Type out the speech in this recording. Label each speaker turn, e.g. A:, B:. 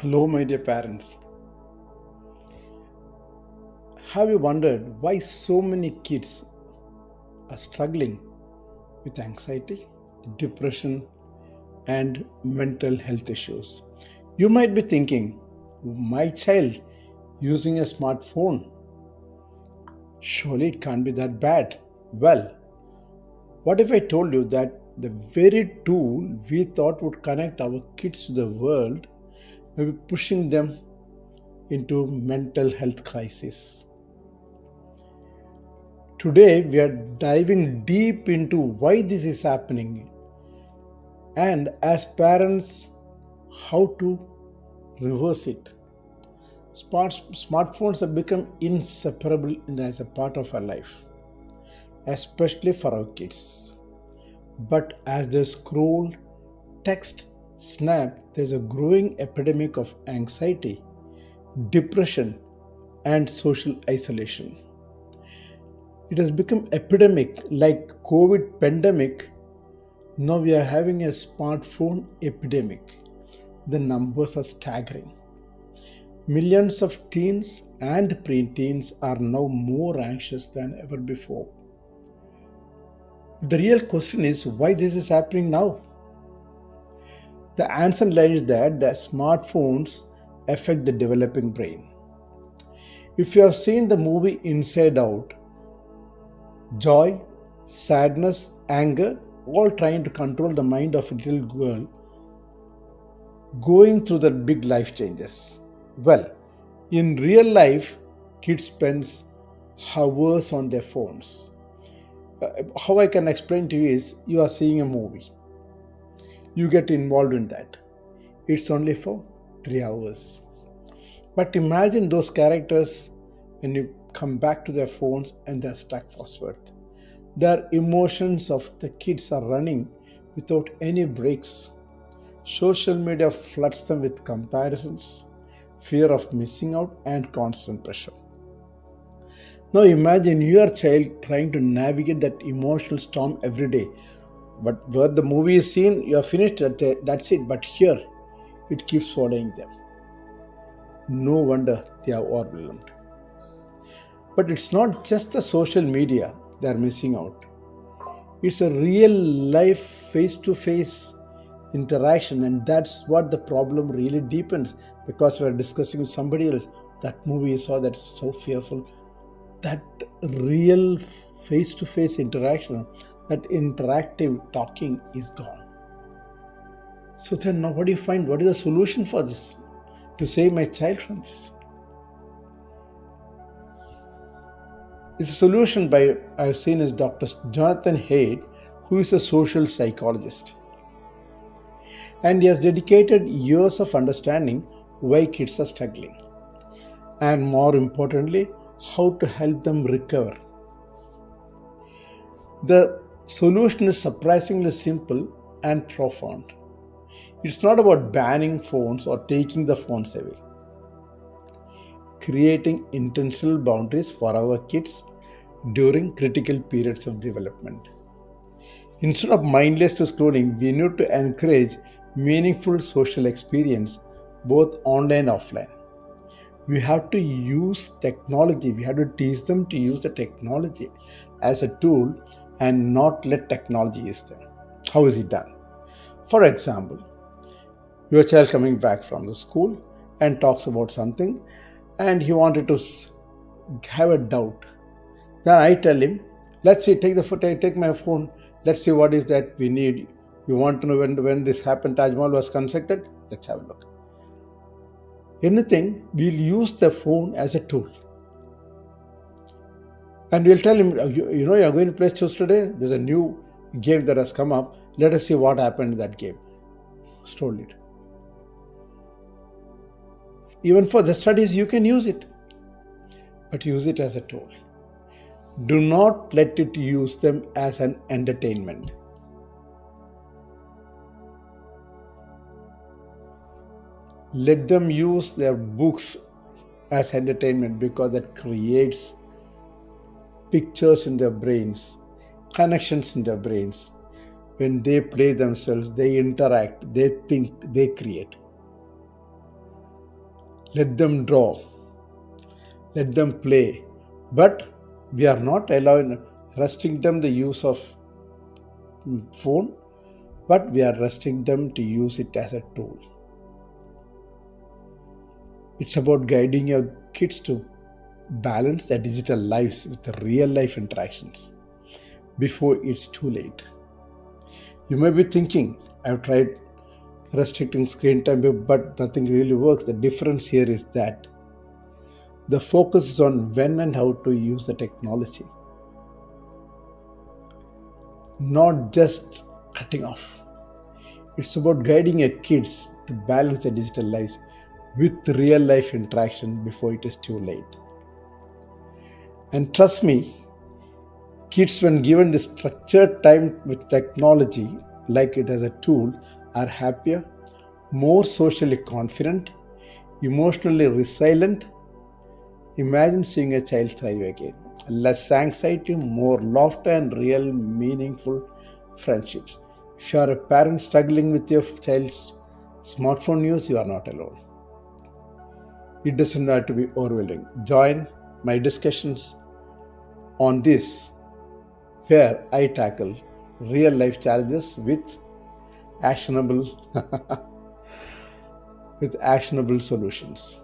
A: Hello, my dear parents. Have you wondered why so many kids are struggling with anxiety, depression, and mental health issues? You might be thinking, my child using a smartphone, surely it can't be that bad. Well, what if I told you that the very tool we thought would connect our kids to the world may be pushing them into mental health crisis? Today, we are diving deep into why this is happening and, as parents, how to reverse it. Smartphones have become inseparable as a part of our life, especially for our kids. But as they scroll, text, snap, there's a growing epidemic of anxiety, depression, and social isolation. It has become epidemic like COVID pandemic. Now we are having a smartphone epidemic. The numbers are staggering. Millions of teens and preteens are now more anxious than ever before. The real question is why this is happening now? The answer lies that the smartphones affect the developing brain. If you have seen the movie Inside Out, joy, sadness, anger, all trying to control the mind of a little girl going through the big life changes. Well, in real life, kids spend hours on their phones. How I can explain to you is you are seeing a movie, you get involved in that. It's only for 3 hours. But imagine those characters when you come back to their phones and they're stuck forward. Their emotions of the kids are running without any breaks. Social media floods them with comparisons, fear of missing out, and constant pressure. Now imagine your child trying to navigate that emotional storm every day. But where the movie is seen, you are finished, that's it. But here, it keeps following them. No wonder they are overwhelmed. But it's not just the social media they are missing out. It's a real life face to face interaction, and that's what the problem really deepens because we're discussing with somebody else. That movie you saw that's so fearful. That real face to face interaction, that interactive talking is gone. So then, now what do you find? What is the solution for this to save my child from this? It's a solution by I've seen is Dr. Jonathan Haidt, who is a social psychologist. And he has dedicated years of understanding why kids are struggling. And more importantly, how to help them recover. The solution is surprisingly simple and profound. It's not about banning phones or taking the phones away. Creating intentional boundaries for our kids during critical periods of development. Instead of mindless scrolling, we need to encourage meaningful social experience both online and offline. We have to use technology, we have to teach them to use the technology as a tool and not let technology use them. How is it done? For example, your child coming back from the school and talks about something and he wanted to have a doubt. Then I tell him, let's see, take the photo, take my phone, let's see what is that we need. You want to know when this happened, Taj Mahal was constructed? Let's have a look. Anything, we'll use the phone as a tool. And we'll tell him, you know, you're going to play chess today. There's a new game that has come up. Let us see what happened in that game. Stole it. Even for the studies, you can use it, but use it as a tool. Do not let it use them as an entertainment. Let them use their books as entertainment because that creates pictures in their brains, connections in their brains. When they play themselves, they interact, they think, they create. Let them draw, let them play. But we are not allowing restricting them the use of phone, but we are restricting them to use it as a tool. It's about guiding your kids to balance their digital lives with the real life interactions before it's too late. You may be thinking, I've tried restricting screen time, but nothing really works. The difference here is that the focus is on when and how to use the technology, not just cutting off. It's about guiding your kids to balance their digital lives with real life interaction before it is too late. And trust me, kids, when given the structured time with technology, like it as a tool, are happier, more socially confident, emotionally resilient. Imagine seeing a child thrive again. Less anxiety, more laughter, and real meaningful friendships. If you are a parent struggling with your child's smartphone use, you are not alone. It doesn't have to be overwhelming. Join my discussions on this, where I tackle real life challenges actionable with actionable solutions.